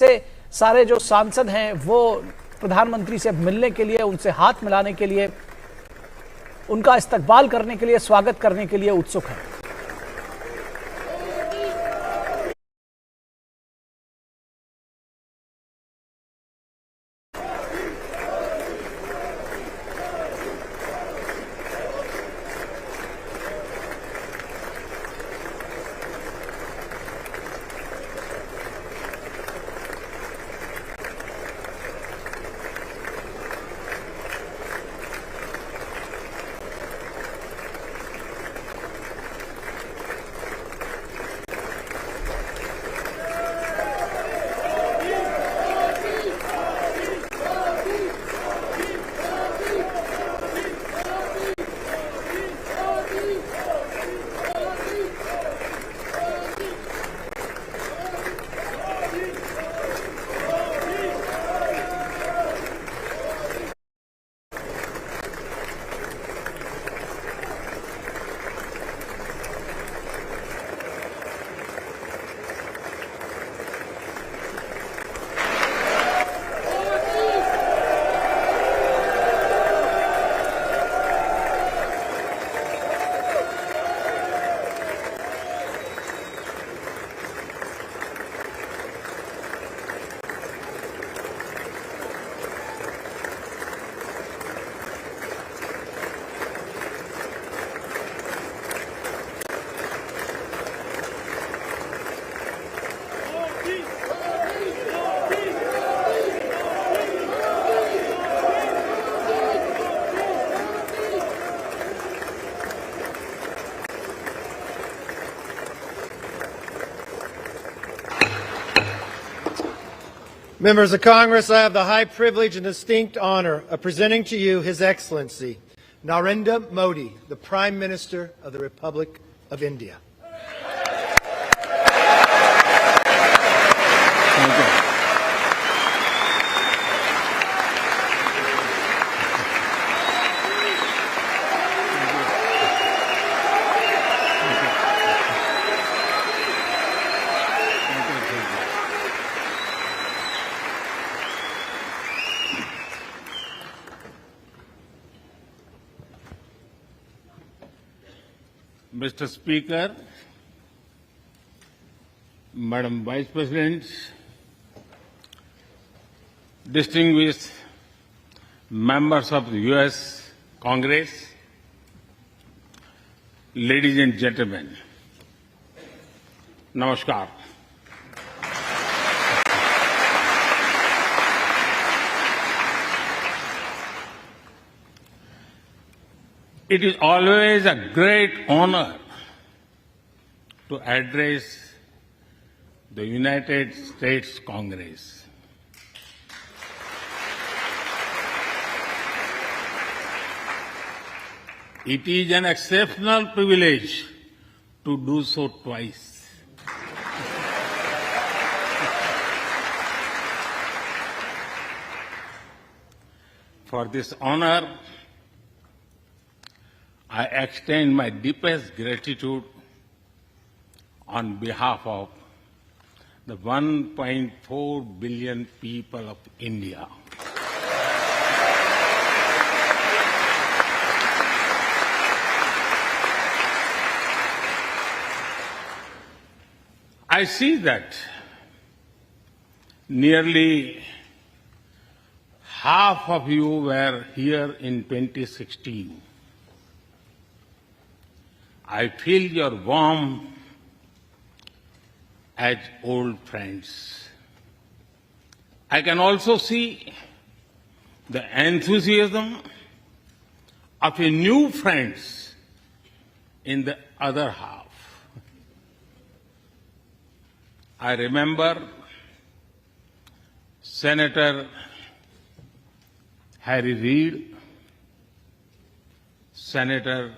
से सारे जो सांसद हैं वो प्रधानमंत्री से मिलने के लिए, उनसे हाथ मिलाने के लिए, उनका इस्तकबाल करने के लिए, स्वागत करने के लिए उत्सुक हैं। Members of Congress, I have the high privilege and distinct honor of presenting to you His Excellency Narendra Modi, the Prime Minister of the Republic of India. Thank you. Mr. Speaker, Madam Vice President, distinguished members of the U.S. Congress, ladies and gentlemen, Namaskar. It is always a great honor to address the United States Congress. It is an exceptional privilege to do so twice. For this honor, I extend my deepest gratitude on behalf of the 1.4 billion people of India. I see that nearly half of you were here in 2016. I feel your warmth as old friends. I can also see the enthusiasm of your new friends in the other half. I remember Senator Harry Reid, Senator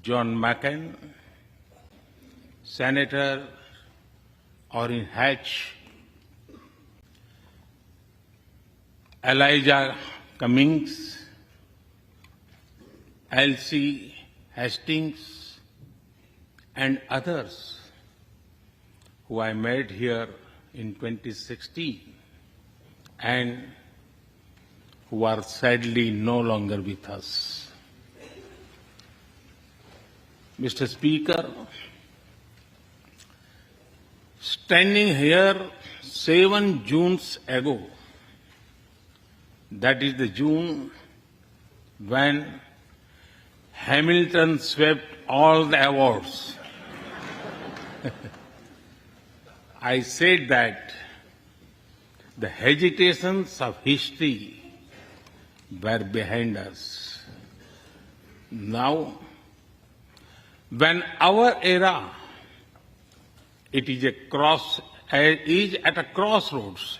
John McCain, Senator Orrin Hatch, Elijah Cummings, Elsie Hastings, and others who I met here in 2016 and who are sadly no longer with us. Mr. Speaker, standing here 7 Junes ago, that is the June when Hamilton swept all the awards, I said that the hesitations of history were behind us. Now, when our era is at a crossroads,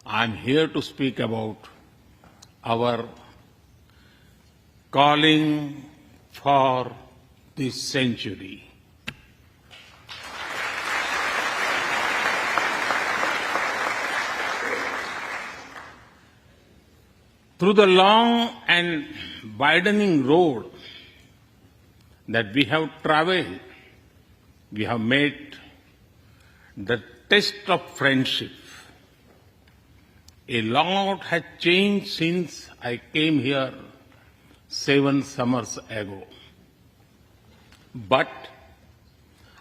I am here to speak about our calling for this century. Through the long and widening road that we have traveled, we have made the test of friendship. A lot has changed since I came here 7 summers ago. But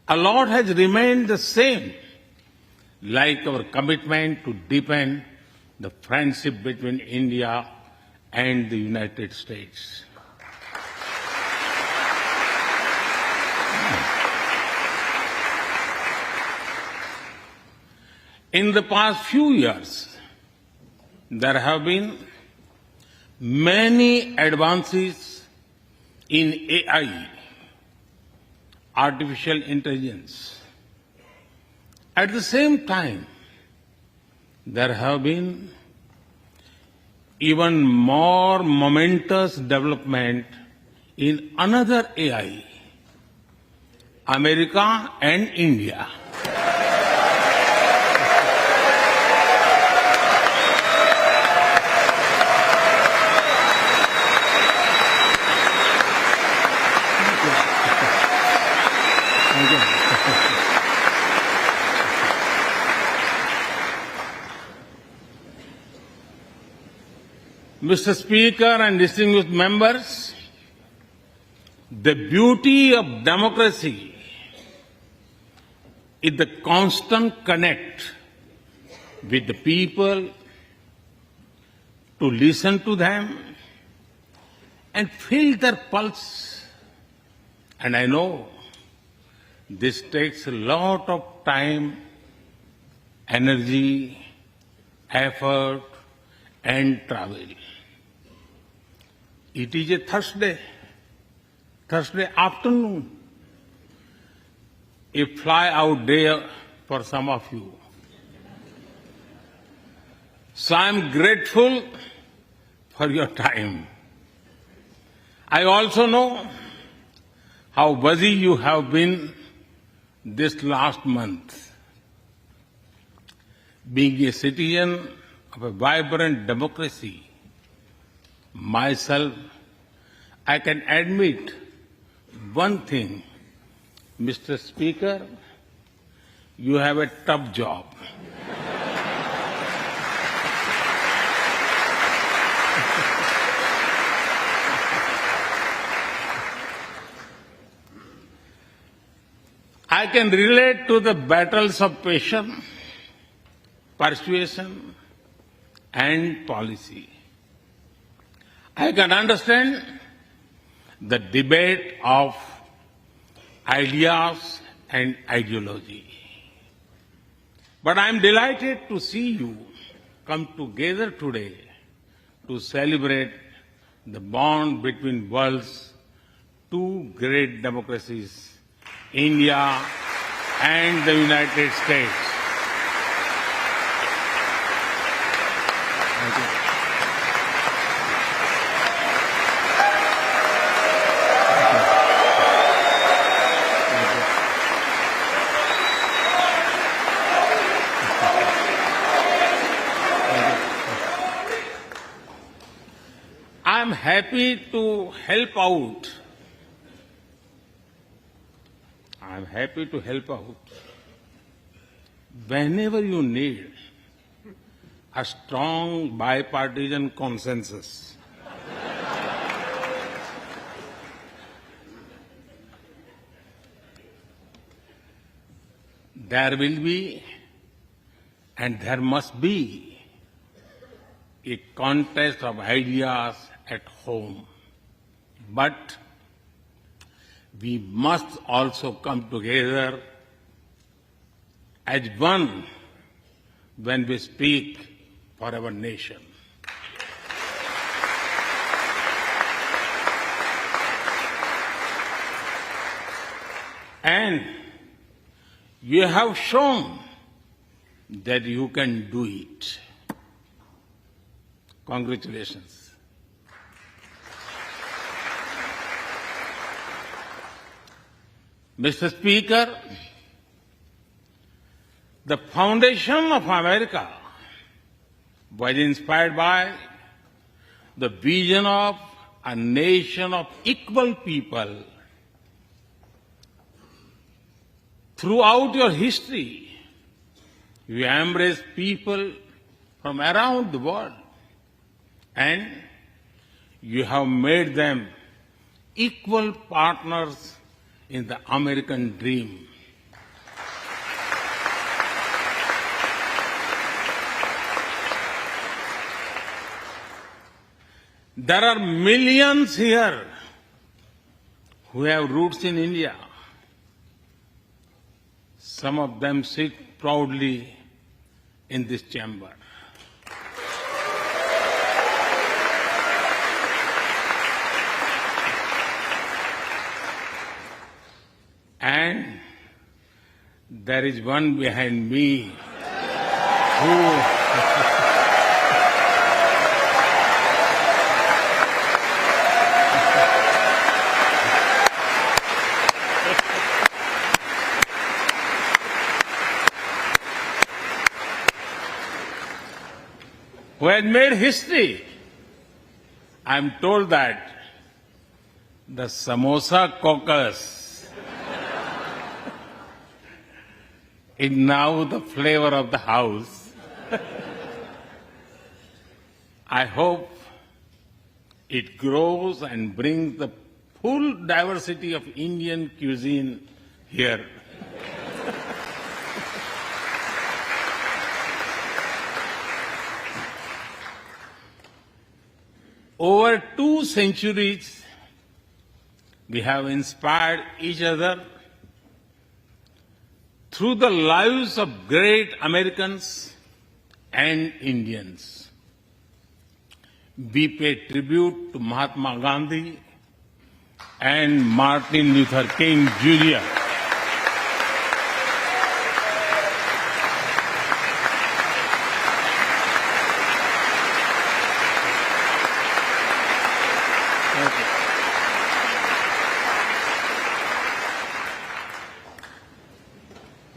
a lot has remained the same, like our commitment to deepen the friendship between India and the United States. In the past few years, there have been many advances in AI, artificial intelligence. At the same time, there have been even more momentous development in another AI, America and India. Mr. Speaker and distinguished members, the beauty of democracy is the constant connect with the people, to listen to them and feel their pulse. And I know this takes a lot of time, energy, effort, and travel. It is a Thursday afternoon, a fly-out day for some of you. So I am grateful for your time. I also know how busy you have been this last month. Being a citizen of a vibrant democracy, myself, I can admit one thing, Mr. Speaker, you have a tough job. I can relate to the battles of patience, persuasion, and policy. I can understand the debate of ideas and ideology. But I am delighted to see you come together today to celebrate the bond between world's two great democracies, India and the United States. Thank you. I'm happy to help out. whenever you need a strong bipartisan consensus, there will be and there must be a contest of ideas at home. But we must also come together as one when we speak for our nation. And you have shown that you can do it. Congratulations. Mr. Speaker, the foundation of America was inspired by the vision of a nation of equal people. Throughout your history, you embraced people from around the world, and you have made them equal partners in the American dream. There are millions here who have roots in India. Some of them sit proudly in this chamber. And there is one behind me who has made history. I'm told that the Samosa Caucus is now the flavor of the house. I hope it grows and brings the full diversity of Indian cuisine here. Over 2 centuries, we have inspired each other through the lives of great Americans and Indians. We pay tribute to Mahatma Gandhi and Martin Luther King Jr.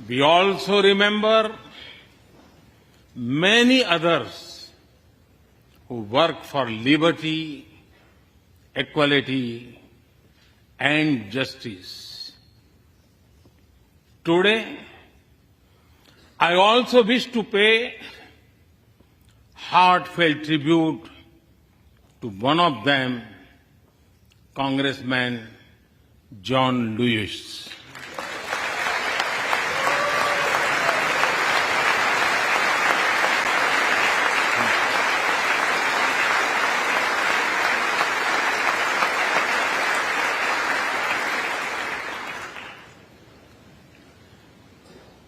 We also remember many others who work for liberty, equality, and justice. Today, I also wish to pay heartfelt tribute to one of them, Congressman John Lewis.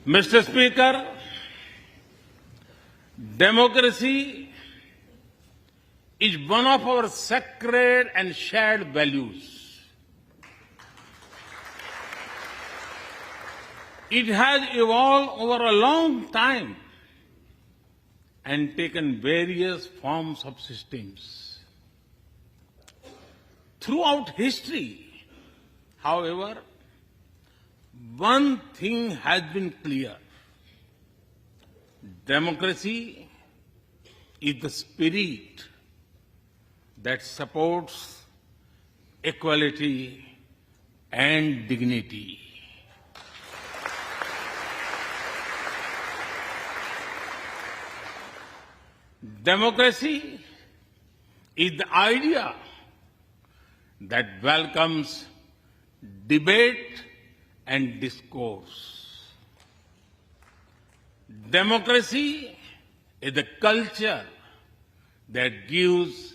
Mr. Speaker, democracy is one of our sacred and shared values. It has evolved over a long time and taken various forms of systems. Throughout history, however, one thing has been clear. Democracy is the spirit that supports equality and dignity. Democracy is the idea that welcomes debate and discourse. Democracy is the culture that gives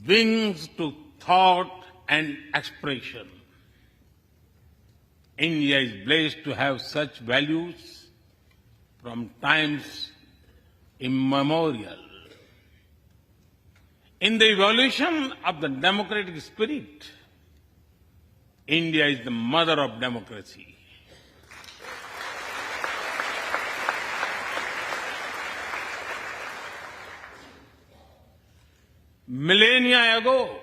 wings to thought and expression. India is blessed to have such values from times immemorial. In the evolution of the democratic spirit, India is the mother of democracy. Millennia ago,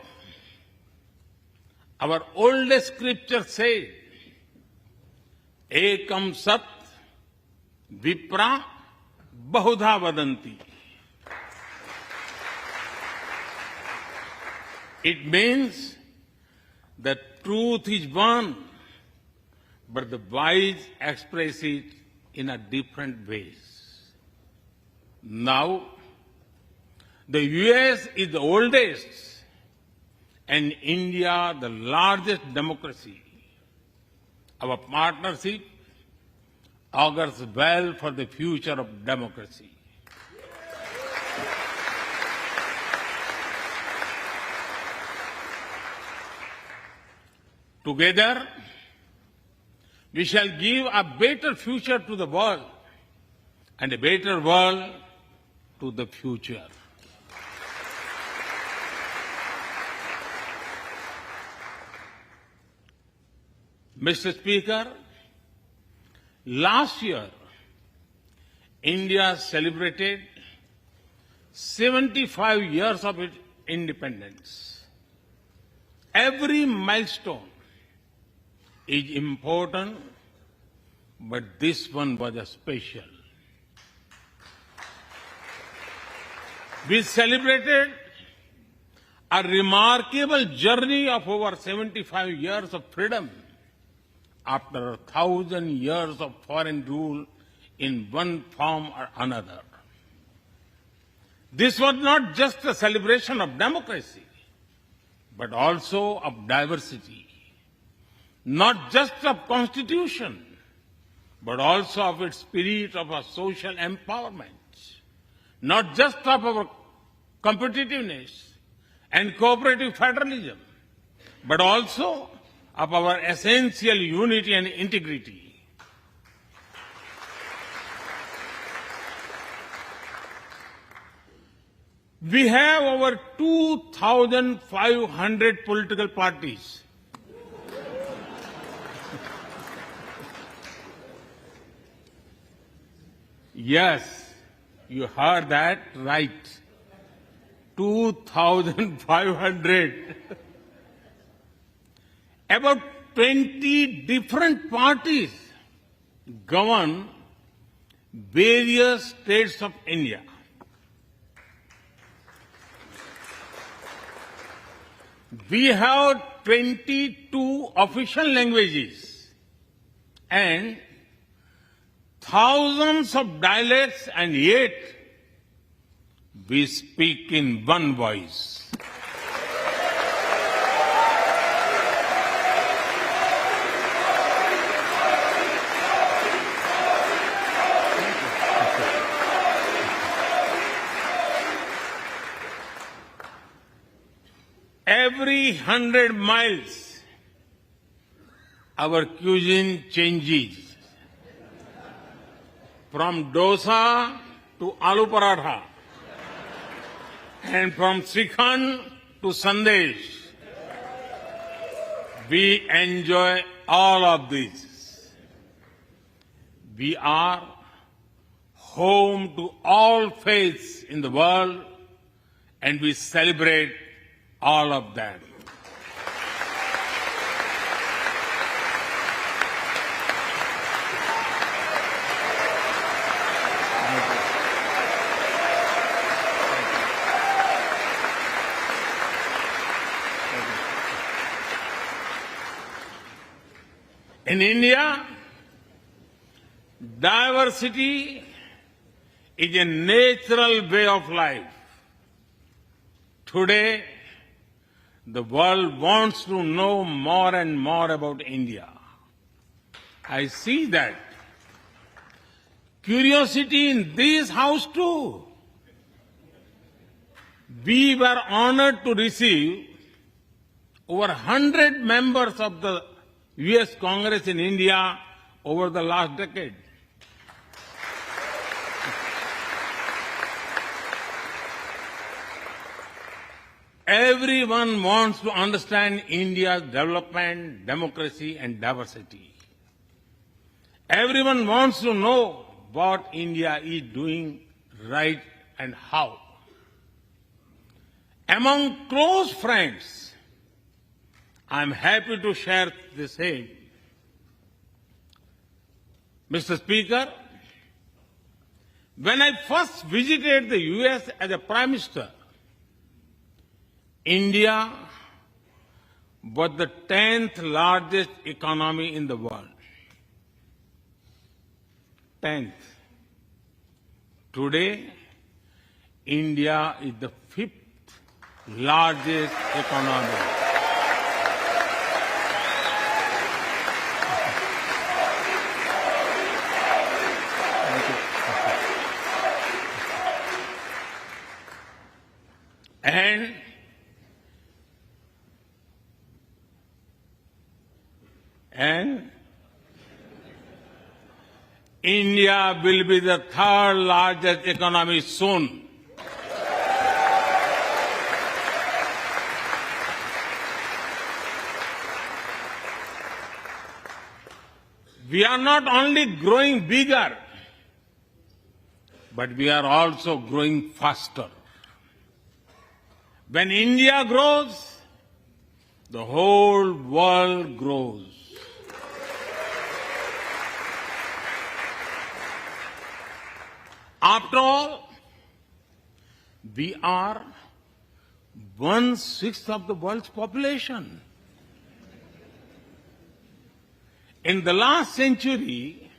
our oldest scripture said, Ekam Sat Vipra Bahudha Vadanti. It means that truth is one, but the wise express it in a different ways. Now, the US is the oldest and India the largest democracy. Our partnership augurs well for the future of democracy. Together, we shall give a better future to the world and a better world to the future. Mr. Speaker, last year, India celebrated 75 years of its independence. Every milestone is important, but this one was a special. We celebrated a remarkable journey of over 75 years of freedom after 1,000 years of foreign rule in one form or another. This was not just a celebration of democracy, but also of diversity. Not just of constitution, but also of its spirit of a social empowerment. Not just of our competitiveness and cooperative federalism, but also of our essential unity and integrity. We have over 2,500 political parties. Yes, you heard that right. 2,500. About 20 different parties govern various states of India. We have 22 official languages and thousands of dialects, and yet we speak in one voice. Every 100 miles, our cuisine changes. From dosa to aloo paratha, and from Srikhand to Sandesh. We enjoy all of this. We are home to all faiths in the world, and we celebrate all of them. In India, diversity is a natural way of life. Today, the world wants to know more and more about India. I see that. Curiosity in this house too. We were honored to receive over 100 members of the US Congress in India over the last decade. Everyone wants to understand India's development, democracy, and diversity. Everyone wants to know what India is doing right and how. Among close friends, I'm happy to share the same. Mr. Speaker, when I first visited the US as a Prime Minister, India was the 10th largest economy in the world. 10th. Today, India is the 5th largest economy. And India will be the 3rd largest economy soon. We are not only growing bigger, but we are also growing faster. When India grows, the whole world grows. After all, we are 1/6 of the world's population. In the last century,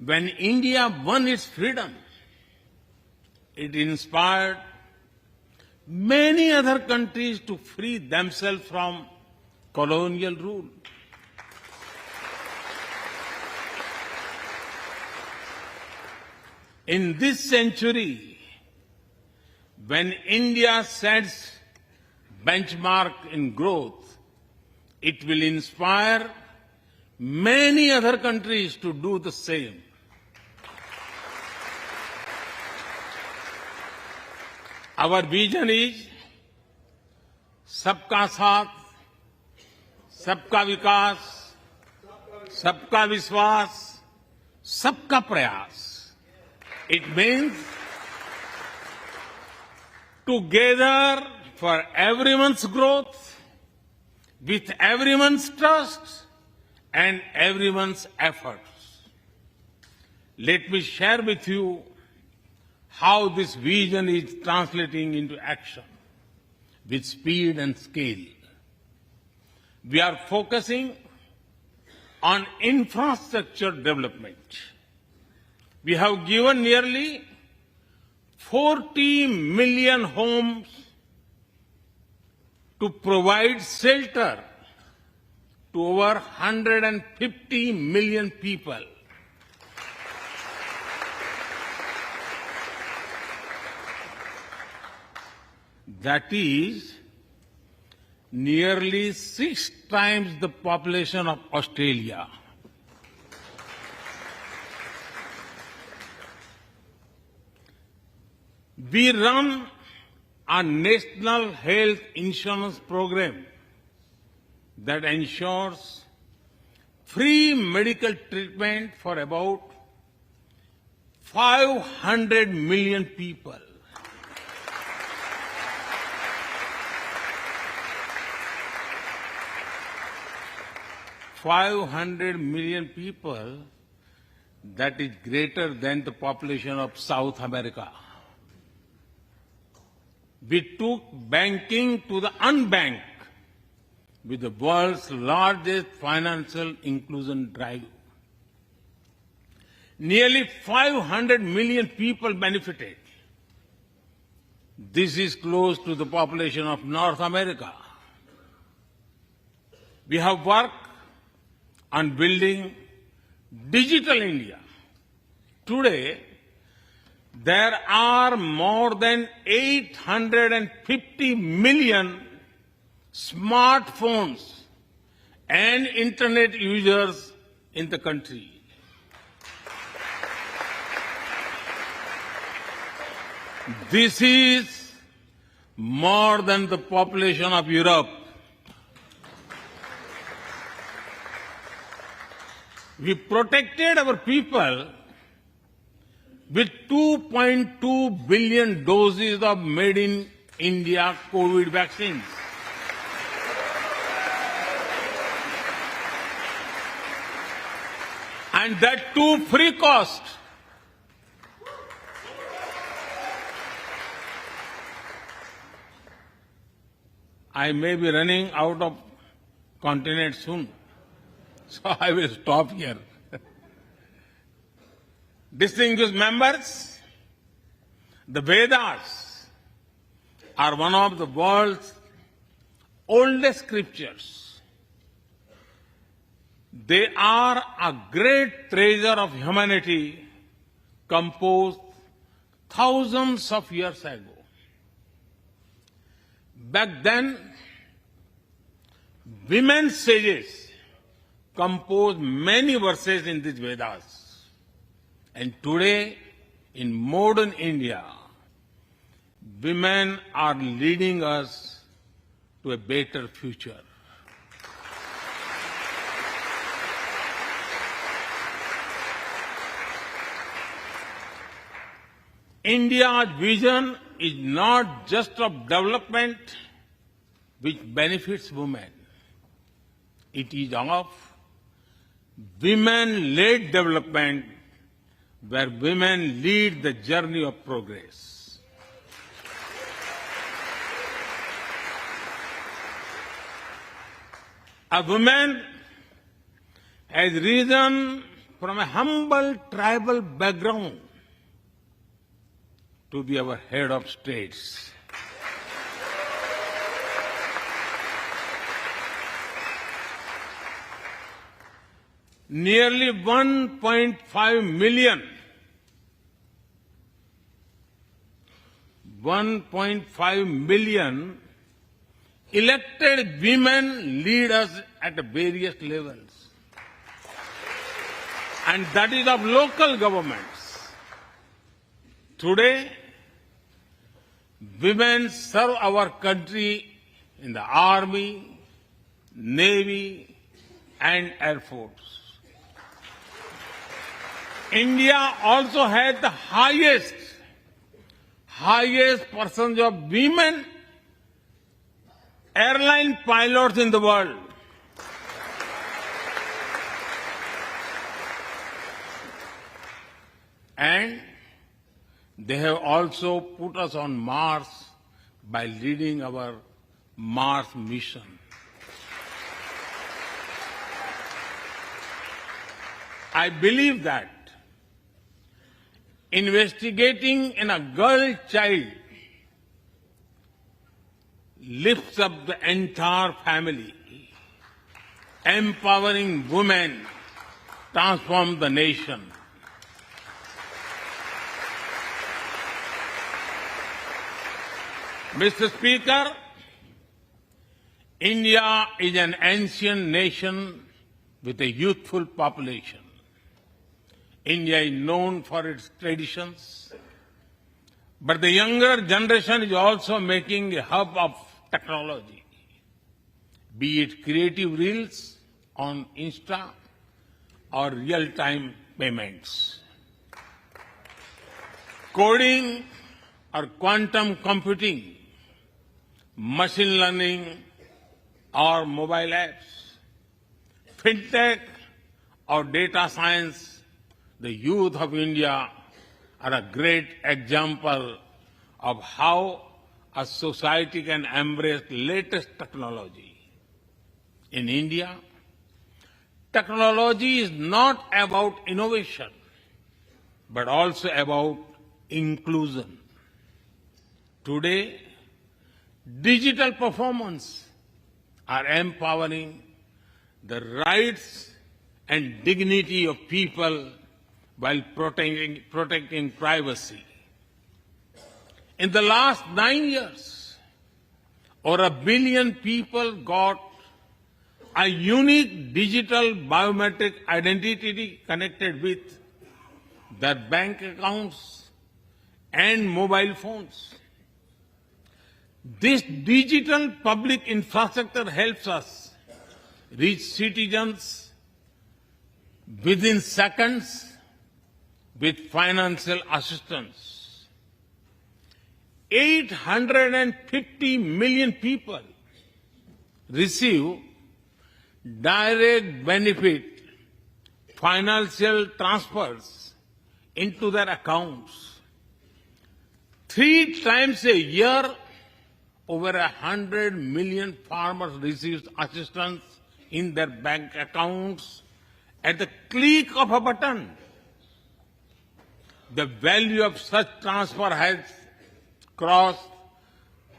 when India won its freedom, it inspired many other countries to free themselves from colonial rule. In this century, when India sets benchmark in growth, it will inspire many other countries to do the same. Our vision is सबका साथ, सबका विकास, सबका विश्वास, सबका प्रयास. It means together for everyone's growth, with everyone's trust and everyone's efforts. Let me share with you how this vision is translating into action with speed and scale. We are focusing on infrastructure development. We have given nearly 40 million homes to provide shelter to over 150 million people. That is nearly 6 times the population of Australia. We run a national health insurance program that ensures free medical treatment for about 500 million people. $500 million people, that is greater than the population of South America. We took banking to the unbanked with the world's largest financial inclusion drive. Nearly 500 million people benefited. This is close to the population of North America. We have worked on building Digital India. Today, there are more than 850 million smartphones and internet users in the country. This is more than the population of Europe. We protected our people with 2.2 billion doses of made in India COVID vaccines. And that too free cost. I may be running out of continent soon, so I will stop here. Distinguished members, the Vedas are one of the world's oldest scriptures. They are a great treasure of humanity composed thousands of years ago. Back then, women sages composed many verses in these Vedas. And today, in modern India, women are leading us to a better future. India's vision is not just of development which benefits women. It is of women-led development where women lead the journey of progress. A woman has risen from a humble tribal background to be our head of states. Nearly 1.5 million elected women lead us at various levels. And that is of local governments. Today, women serve our country in the Army, Navy, and Air Force. India also has the highest percentage of women airline pilots in the world. And they have also put us on Mars by leading our Mars mission. I believe that investigating in a girl child lifts up the entire family. Empowering women transforms the nation. Mr. Speaker, India is an ancient nation with a youthful population. India is known for its traditions, but the younger generation is also making a hub of technology, be it creative reels on Insta or real-time payments. Coding or quantum computing, machine learning or mobile apps, fintech or data science, the youth of India are a great example of how a society can embrace latest technology. In India, technology is not about innovation. but also about inclusion. Today, digital performance are empowering the rights and dignity of people while protecting privacy. In the last 9 years, over 1 billion people got a unique digital biometric identity connected with their bank accounts and mobile phones. This digital public infrastructure helps us reach citizens within seconds with financial assistance. 850 million people receive direct benefit financial transfers into their accounts. 3 times a year, over 100 million farmers receive assistance in their bank accounts at the click of a button. The value of such transfer has crossed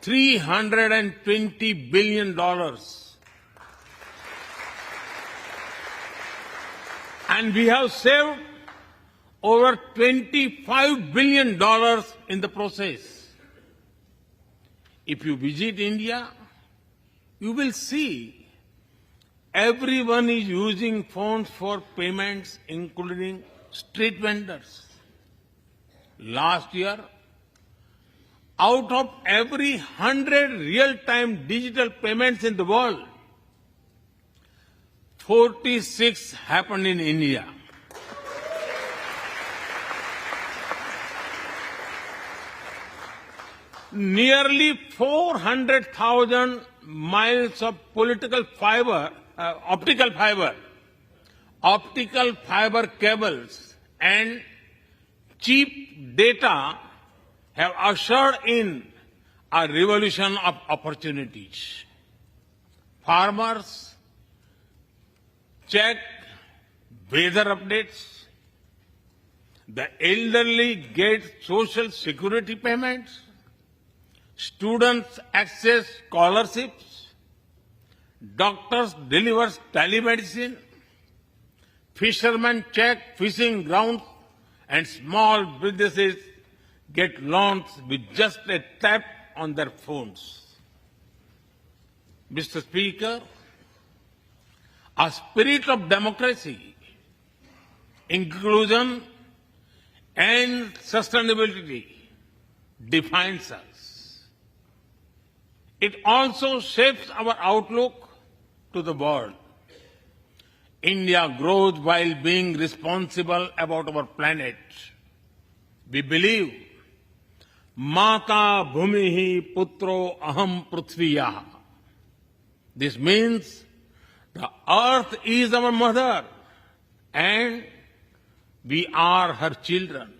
$320 billion. And we have saved over $25 billion in the process. If you visit India, you will see everyone is using phones for payments, including street vendors. Last year, out of every 100 real-time digital payments in the world, 46 happened in India. Nearly 400,000 miles of optical fiber cables, and cheap data have ushered in a revolution of opportunities. Farmers check weather updates. The elderly get social security payments. Students access scholarships. Doctors deliver telemedicine. Fishermen check fishing grounds, and small businesses get loans with just a tap on their phones. Mr. Speaker, a spirit of democracy, inclusion, and sustainability defines us. It also shapes our outlook to the world. India grows while being responsible about our planet. We believe, Mata Bhumihi Putro Aham Prithviya. This means the earth is our mother and we are her children.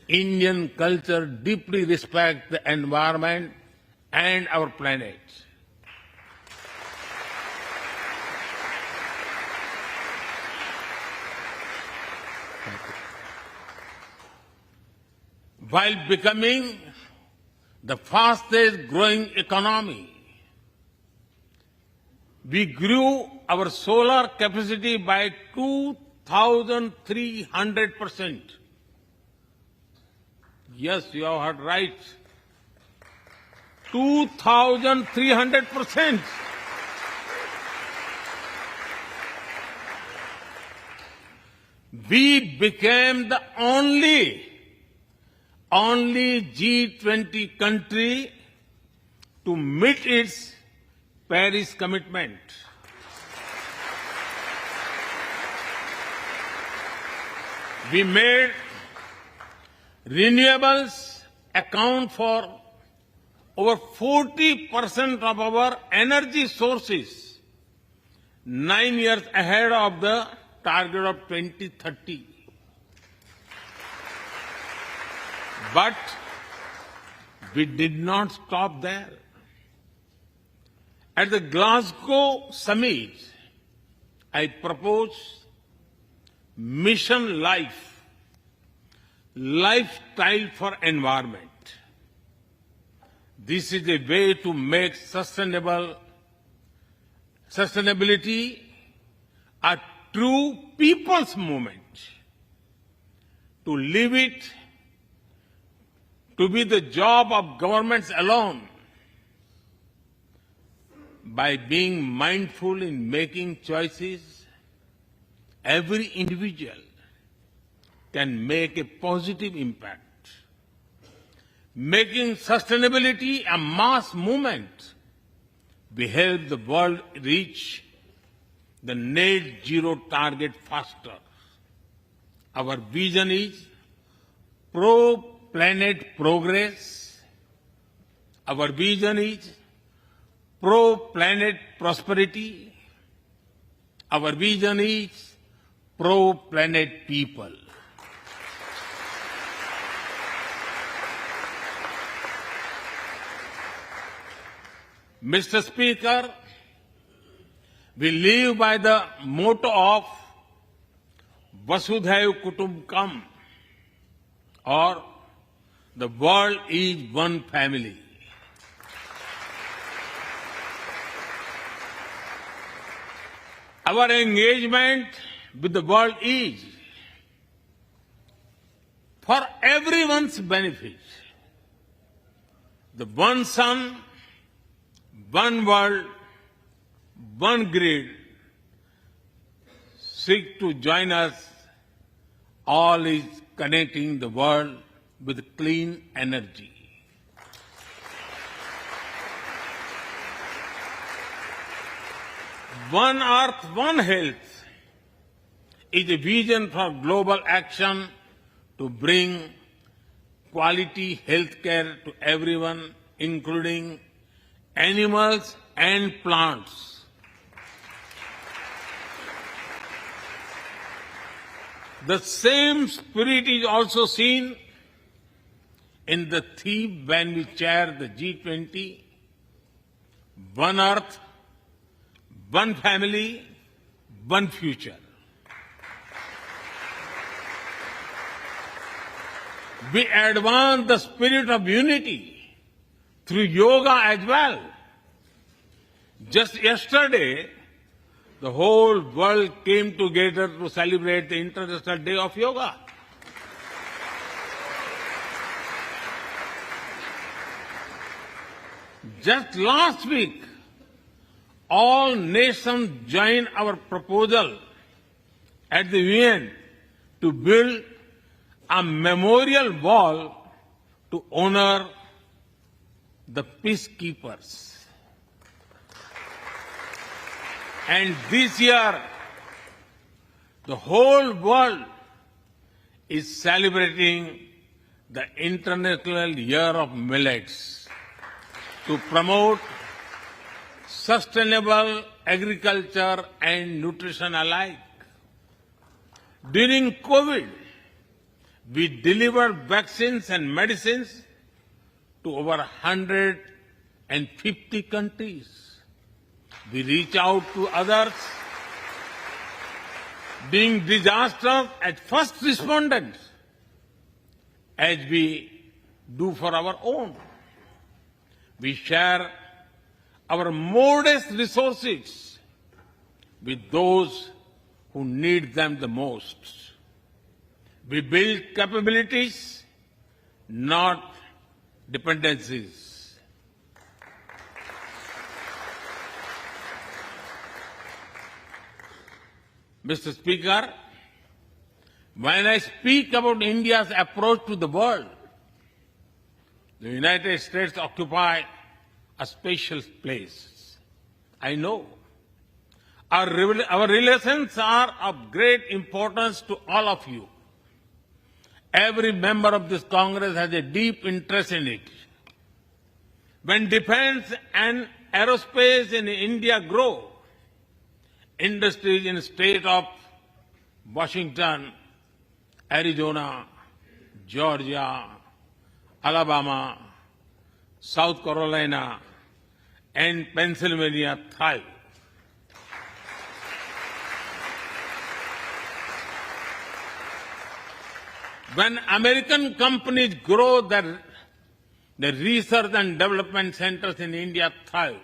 Indian culture deeply respects the environment and our planet. While becoming the fastest growing economy, we grew our solar capacity by 2,300%. Yes, you have heard right. 2,300%. We became the only G20 country to meet its Paris commitment. We made renewables account for over 40% of our energy sources, 9 years ahead of the target of 2030. But we did not stop there. At the Glasgow summit, I proposed Mission Life, lifestyle for environment. This is a way to make sustainability a true people's movement. To leave it to be the job of governments alone. By being mindful in making choices, every individual can make a positive impact. Making sustainability a mass movement will help the world reach the net zero target faster. Our vision is pro-planet progress. Our vision is pro-planet prosperity. Our vision is pro-planet people. Mr. Speaker, we live by the motto of Vasudhaiv Kutumbakam, or the world is one family. Our engagement with the world is for everyone's benefit. The one sun, one world, one grid seek to join us. All is connecting the world with clean energy. One Earth, One Health is a vision for global action to bring quality health care to everyone, including animals and plants. The same spirit is also seen in the theme when we chair the G20, One Earth, One Family, One Future. We advance the spirit of unity through yoga as well. Just yesterday, the whole world came together to celebrate the International Day of Yoga. Just last week, all nations joined our proposal at the UN to build a memorial wall to honor the peacekeepers. And this year, the whole world is celebrating the International Year of Millets to promote sustainable agriculture and nutrition alike. During COVID, we delivered vaccines and medicines to over 150 countries. We reach out to others, being disasters as first responders, as we do for our own. We share our modest resources with those who need them the most. We build capabilities, not dependencies. Mr. Speaker, when I speak about India's approach to the world, the United States occupy a special place. I know. Our relations are of great importance to all of you. Every member of this Congress has a deep interest in it. When defense and aerospace in India grow, industries in the state of Washington, Arizona, Georgia, Alabama, South Carolina, and Pennsylvania thrive. When American companies grow their research and development centers in India thrive.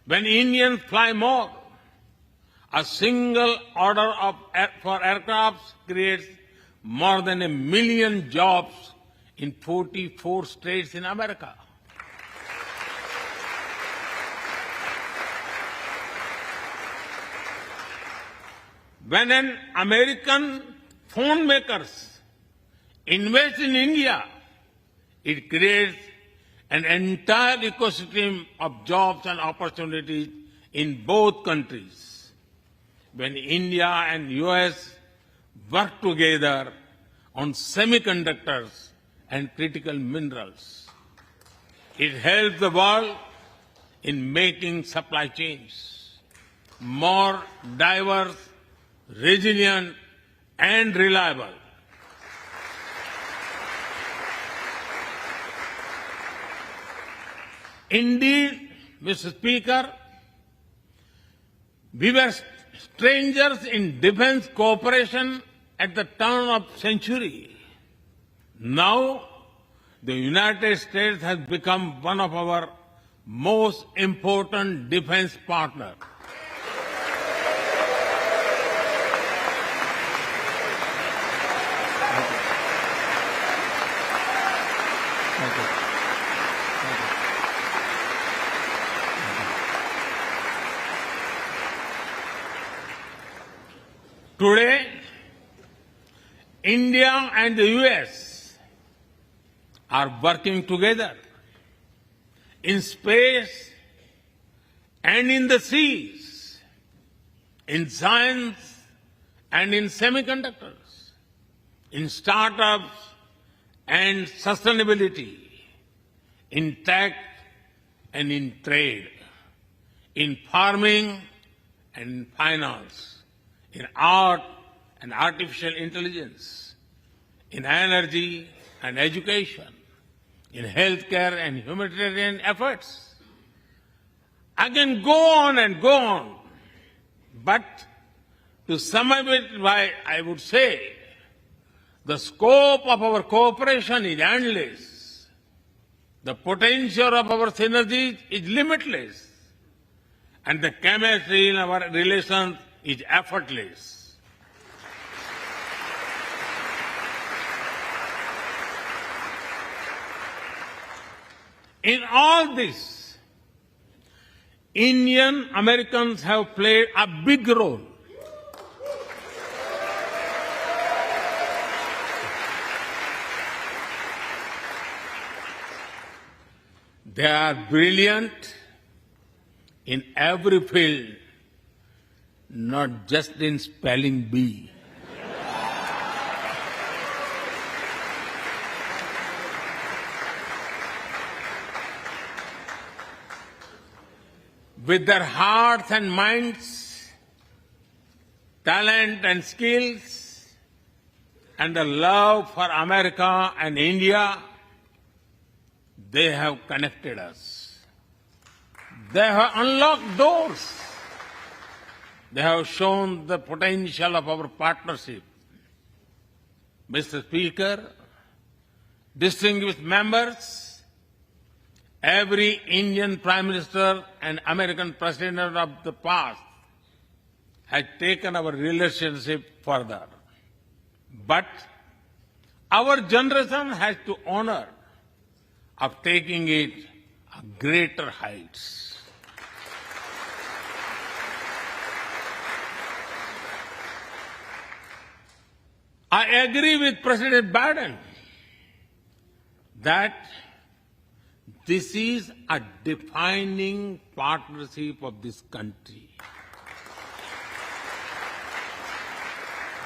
When Indians fly more, a single order for aircrafts creates more than 1 million jobs in 44 states in America. When an American phone makers invest in India, it creates an entire ecosystem of jobs and opportunities in both countries. When India and US work together on semiconductors and critical minerals, it helps the world in making supply chains more diverse, resilient, and reliable. Indeed, Mr. Speaker, we were strangers in defense cooperation at the turn of the century. Now, the United States has become one of our most important defense partners. Today, India and the US are working together in space and in the seas, in science and in semiconductors, in startups and sustainability, in tech and in trade, in farming and finance, in art and artificial intelligence, in energy and education, in healthcare and humanitarian efforts. I can go on and go on, but to sum up it, I would say the scope of our cooperation is endless. The potential of our synergies is limitless. And the chemistry in our relations is effortless. In all this, Indian Americans have played a big role. They are brilliant in every field, not just in spelling bee. With their hearts and minds, talent and skills, and the love for America and India, they have connected us. They have unlocked doors. They have shown the potential of our partnership. Mr. Speaker, distinguished members, every Indian Prime Minister and American President of the past has taken our relationship further. But our generation has to honor of taking it to greater heights. I agree with President Biden that this is a defining partnership of this country.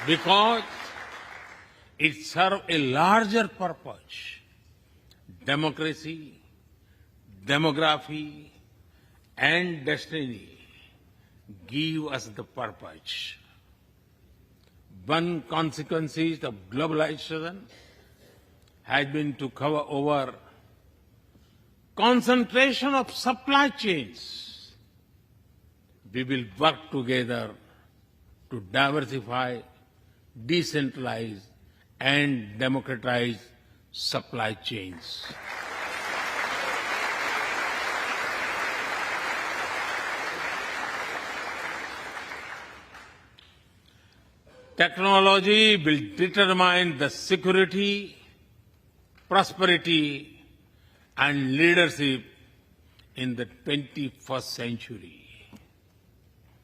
Because it serves a larger purpose. Democracy, demography, and destiny give us the purpose. One consequence of globalization has been to cover over concentration of supply chains. We will work together to diversify, decentralize, and democratize supply chains. Technology will determine the security, prosperity, and leadership in the 21st century.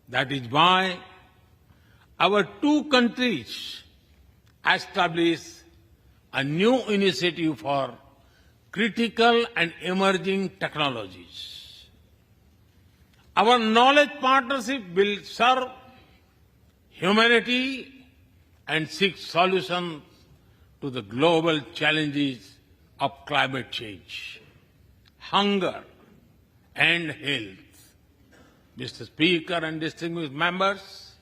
That is why our two countries established a new initiative for critical and emerging technologies. Our knowledge partnership will serve humanity and seek solutions to the global challenges of climate change, hunger, and health. Mr. Speaker and distinguished members,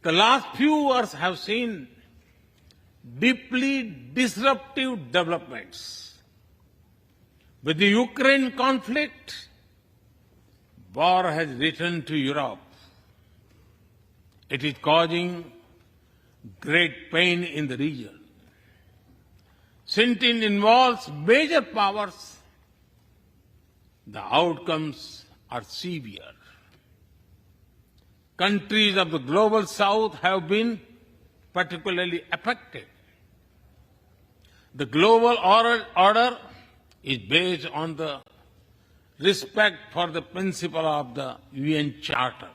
the last few years have seen deeply disruptive developments. With the Ukraine conflict, war has returned to Europe. It is causing great pain in the region. Since it involves major powers, the outcomes are severe. Countries of the global south have been particularly affected. The global order is based on the respect for the principle of the UN Charter,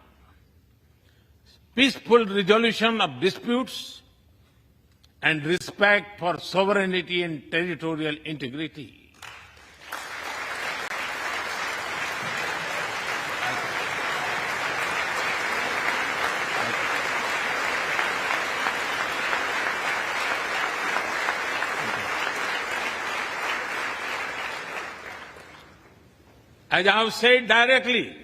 peaceful resolution of disputes, and respect for sovereignty and territorial integrity. As I have said directly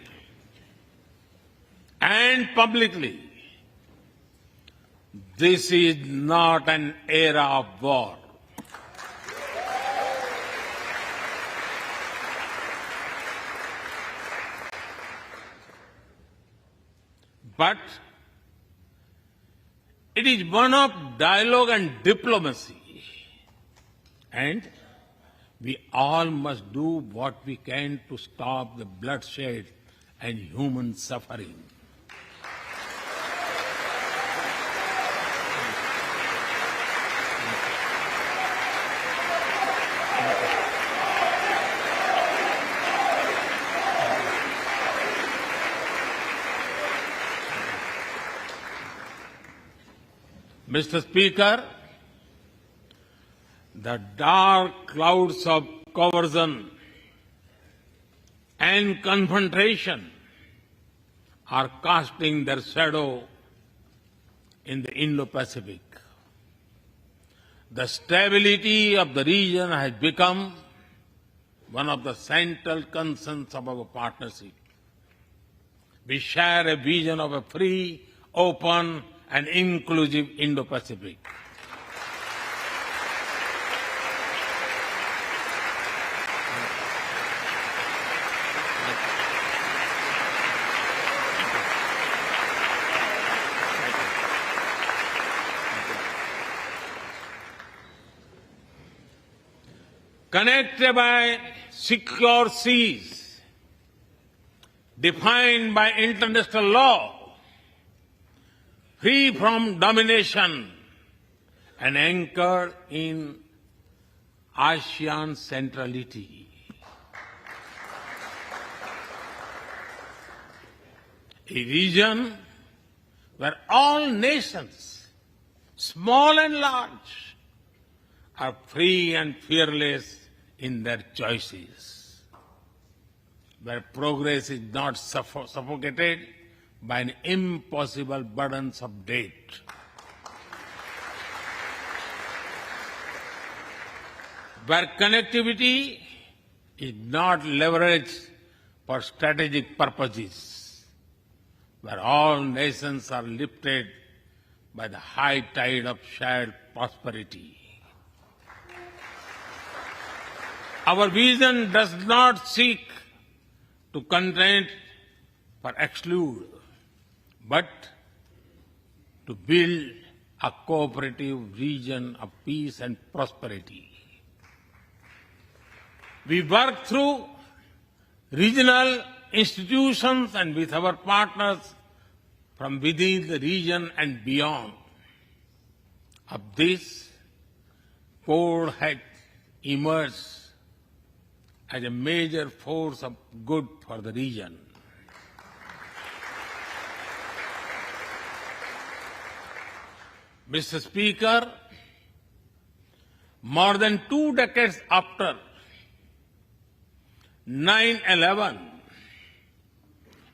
and publicly, this is not an era of war. But it is one of dialogue and diplomacy. And we all must do what we can to stop the bloodshed and human suffering. Mr. Speaker, the dark clouds of coercion and confrontation are casting their shadow in the Indo-Pacific. The stability of the region has become one of the central concerns of our partnership. We share a vision of a free, open, and inclusive Indo-Pacific. Connected by secure seas, defined by international law, free from domination, and anchored in ASEAN centrality. A region where all nations, small and large, are free and fearless in their choices, where progress is not suffocated by an impossible burdens of debt. Where connectivity is not leveraged for strategic purposes, where all nations are lifted by the high tide of shared prosperity. Our vision does not seek to contain or exclude, but to build a cooperative region of peace and prosperity. We work through regional institutions and with our partners from within the region and beyond. Of this, Quad had emerged as a major force of good for the region. Mr. Speaker, more than 2 decades after 9/11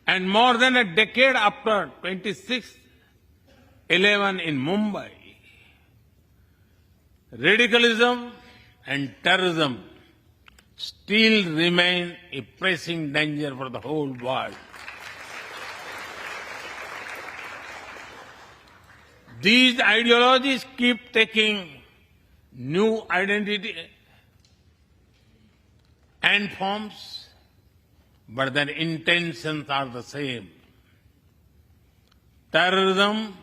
and more than a decade after 26/11 in Mumbai, radicalism and terrorism still remain a pressing danger for the whole world. These ideologies keep taking new identity and forms, but their intentions are the same. Terrorism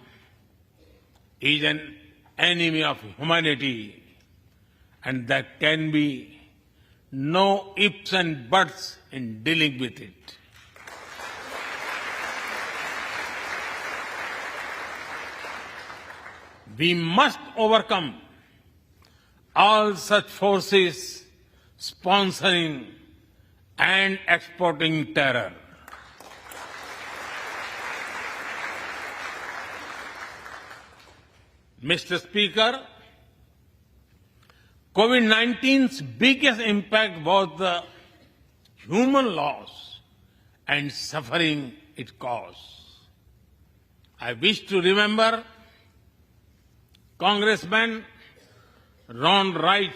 is an enemy of humanity, and there can be no ifs and buts in dealing with it. We must overcome all such forces sponsoring and exporting terror. Mr. Speaker, COVID-19's biggest impact was the human loss and suffering it caused. I wish to remember Congressman Ron Wright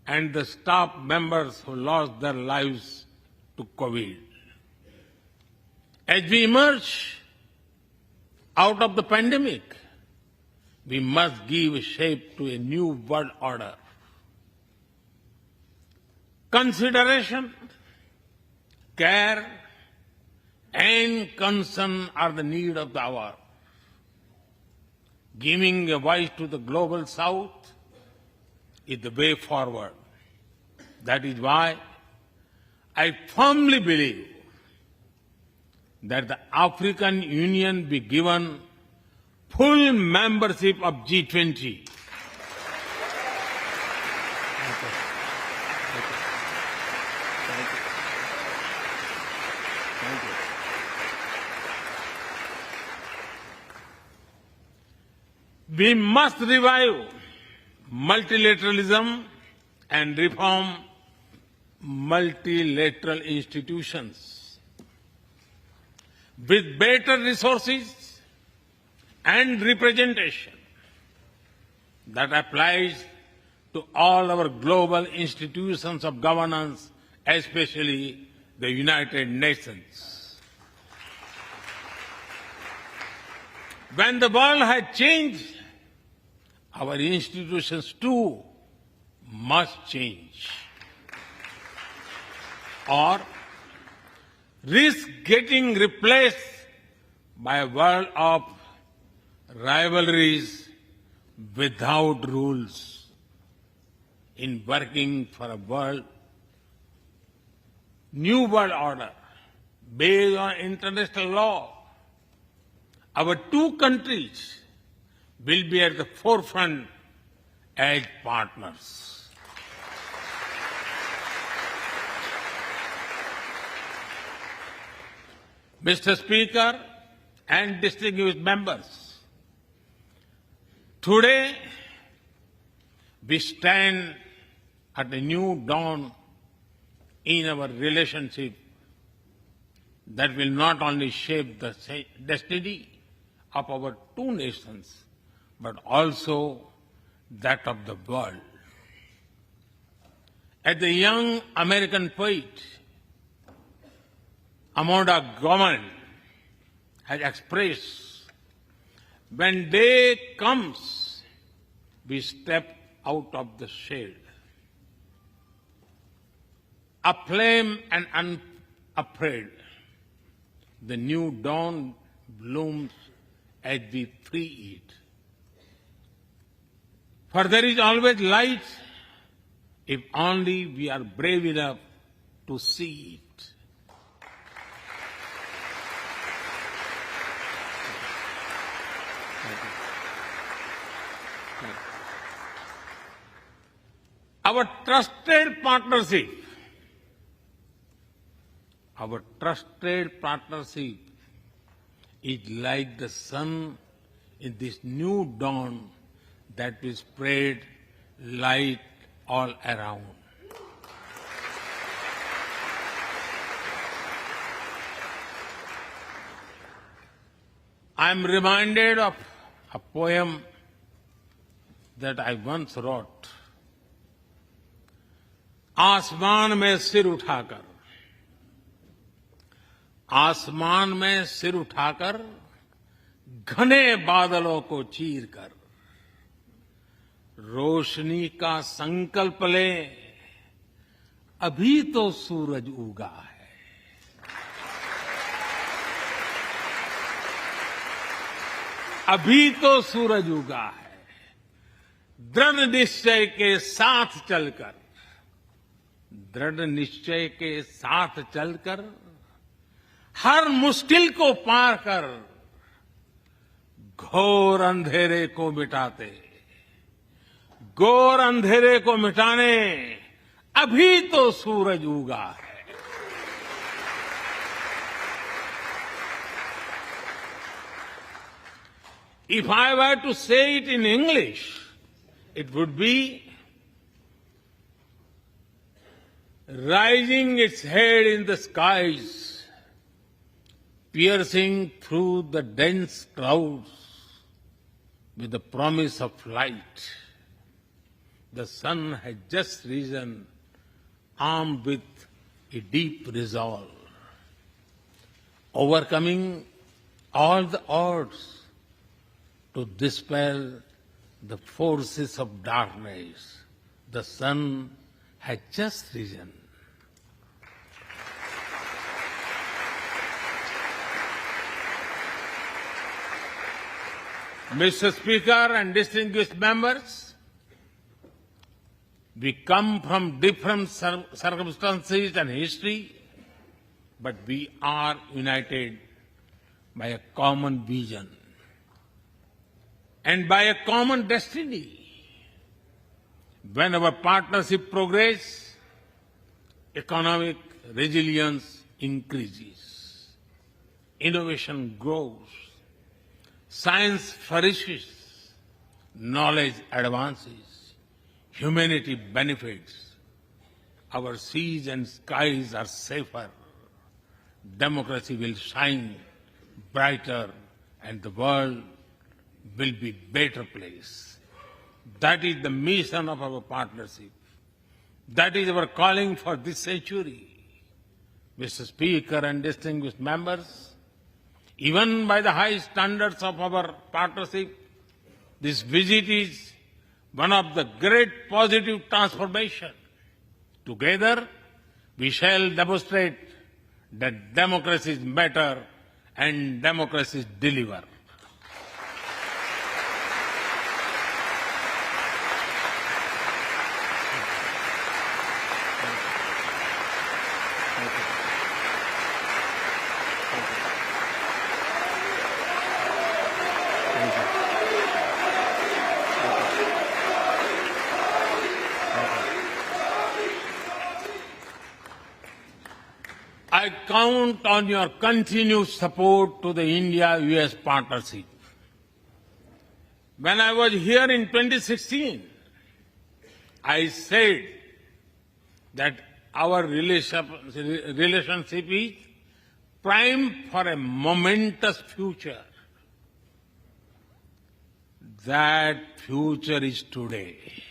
and the staff members who lost their lives to COVID. As we emerge out of the pandemic, we must give shape to a new world order. Consideration, care, and concern are the need of the hour. Giving a voice to the global south is the way forward. That is why I firmly believe that the African Union be given full membership of G20. We must revive multilateralism and reform multilateral institutions. With better resources and representation that applies to all our global institutions of governance, especially the United Nations. When the world has changed, our institutions too must change, or risk getting replaced by a world of rivalries without rules. In working for a new world order based on international law, our two countries will be at the forefront as partners. Mr. Speaker and distinguished members, today we stand at a new dawn in our relationship that will not only shape the destiny of our two nations, but also that of the world. As the young American poet Amanda Gorman has expressed, when day comes, we step out of the shade. Aflame and unafraid, the new dawn blooms as we free it. For there is always light if only we are brave enough to see it. Our trusted partnership is like the sun in this new dawn that will spread light all around. I am reminded of a poem that I once wrote. आसमान में सिर उठाकर, आसमान में सिर उठाकर, घने बादलों को चीरकर, रोशनी का संकल्प ले, अभी तो सूरज उगा है। अभी तो सूरज उगा है। दृढ़ निश्चय के साथ चलकर, दृढ़ निश्चय के साथ चलकर, हर मुश्किल को पार कर, घोर अंधेरे को मिटाते, घोर अंधेरे को मिटाने अभी तो सूरज उगा है। If I were to say it in English, it would be rising its head in the skies, piercing through the dense clouds with the promise of light. The sun has just risen, armed with a deep resolve, overcoming all the odds to dispel the forces of darkness. The sun has just risen. Mr. Speaker and distinguished members, we come from different circumstances and history, but we are united by a common vision and by a common destiny. When our partnership progresses, economic resilience increases, innovation grows, science flourishes, knowledge advances, humanity benefits, our seas and skies are safer, democracy will shine brighter, and the world will be a better place. That is the mission of our partnership. That is our calling for this century. Mr. Speaker and distinguished members, even by the high standards of our partnership, this visit is one of the great positive transformation. Together, we shall demonstrate that democracies matter and democracies deliver. I count on your continued support to the India-US partnership. When I was here in 2016, I said that our relationship is primed for a momentous future. That future is today.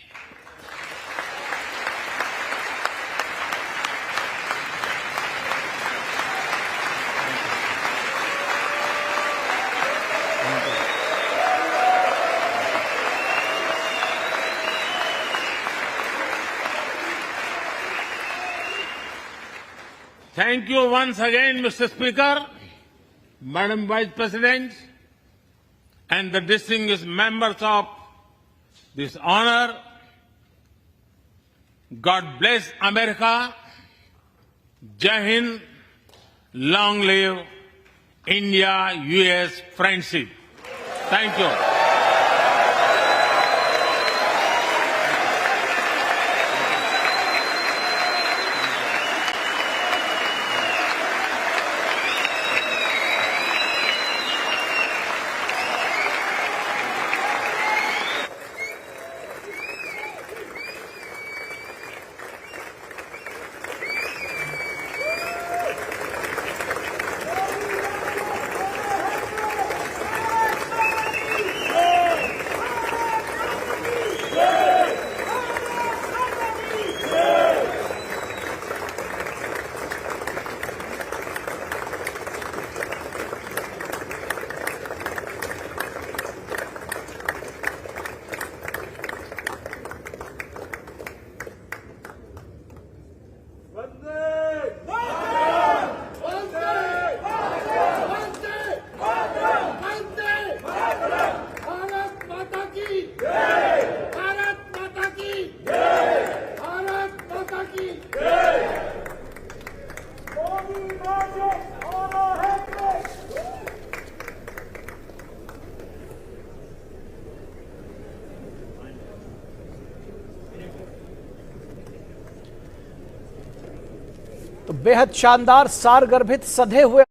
Thank you once again, Mr. Speaker, Madam Vice President, and the distinguished members of this honor. God bless America. Jai Hind. Long live India-US friendship. Thank you. तो बेहद शानदार सारगर्भित सधे हुए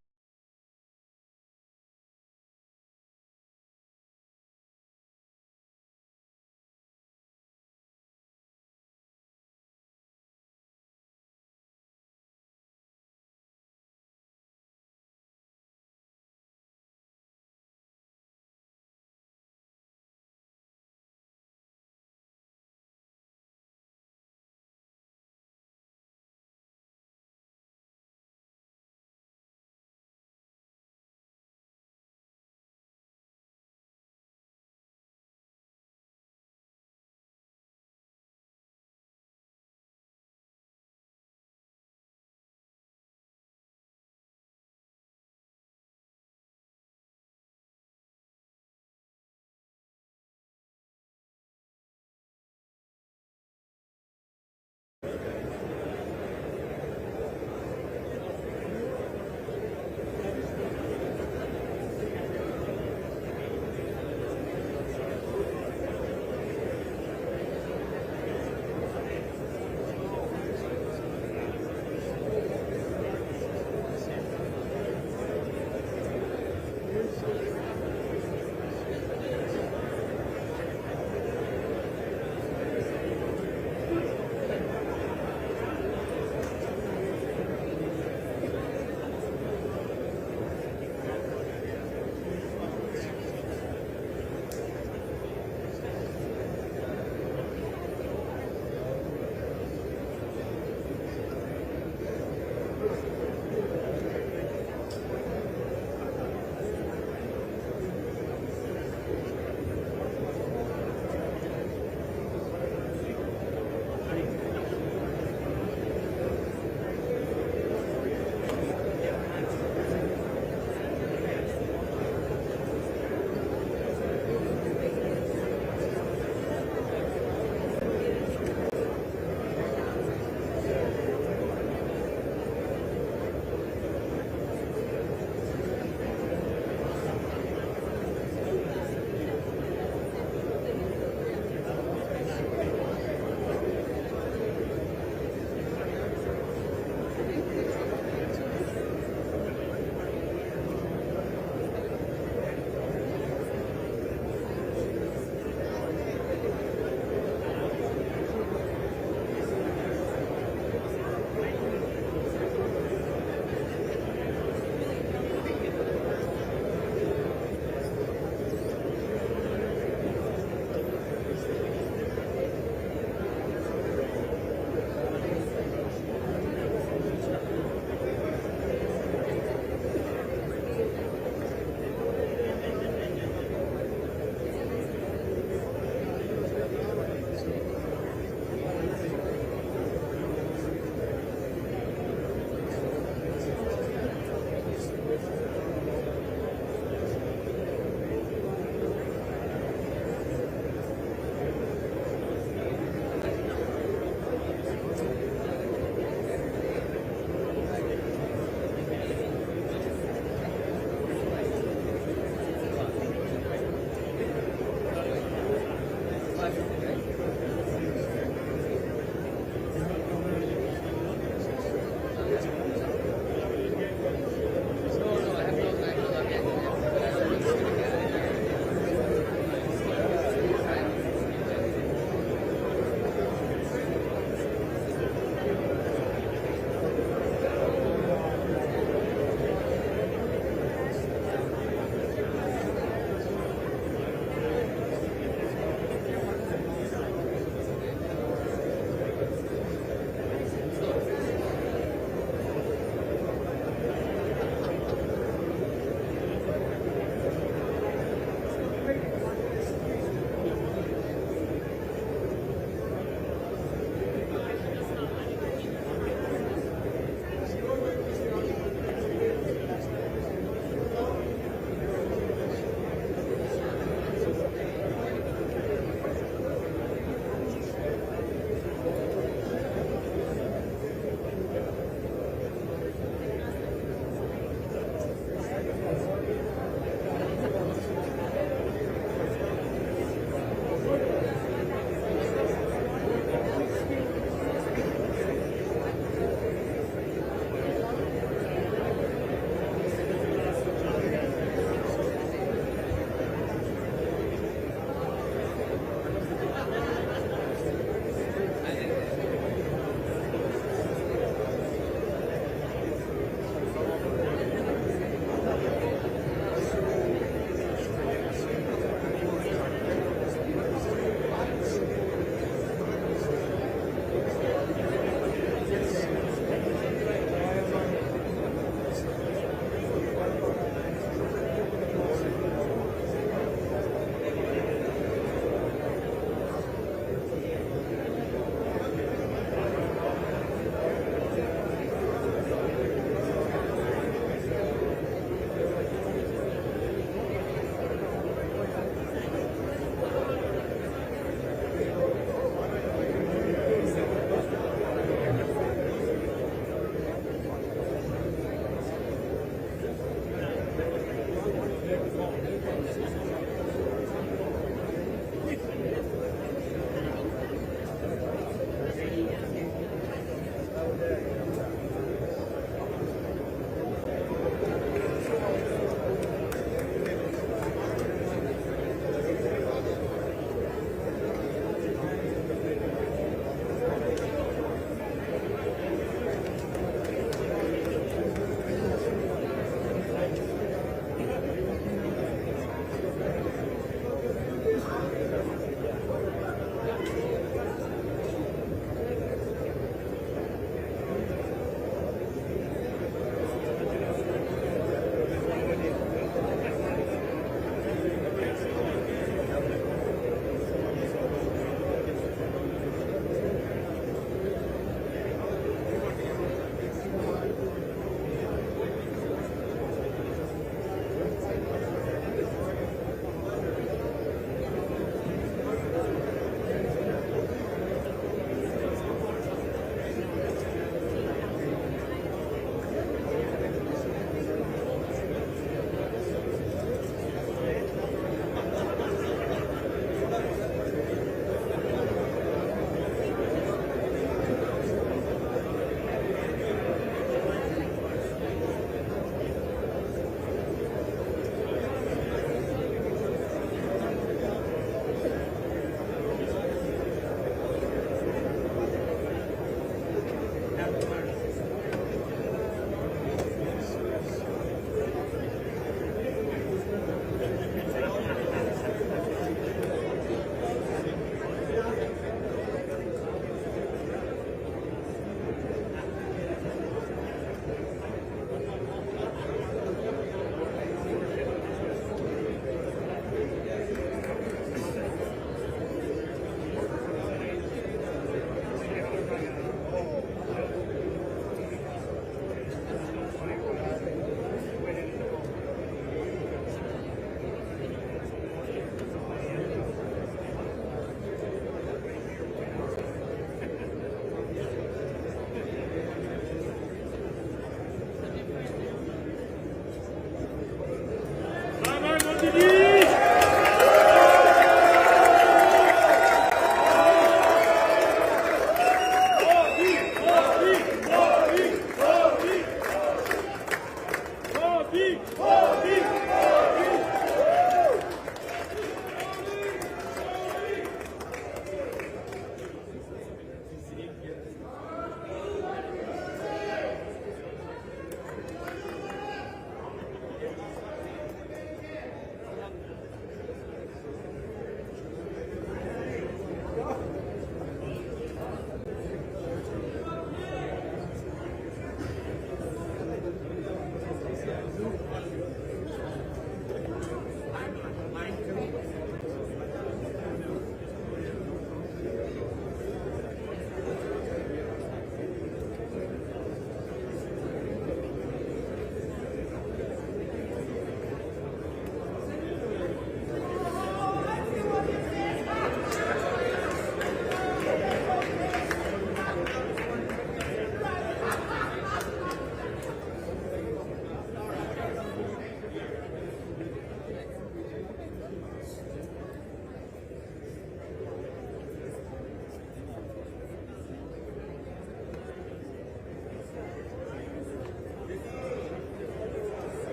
left.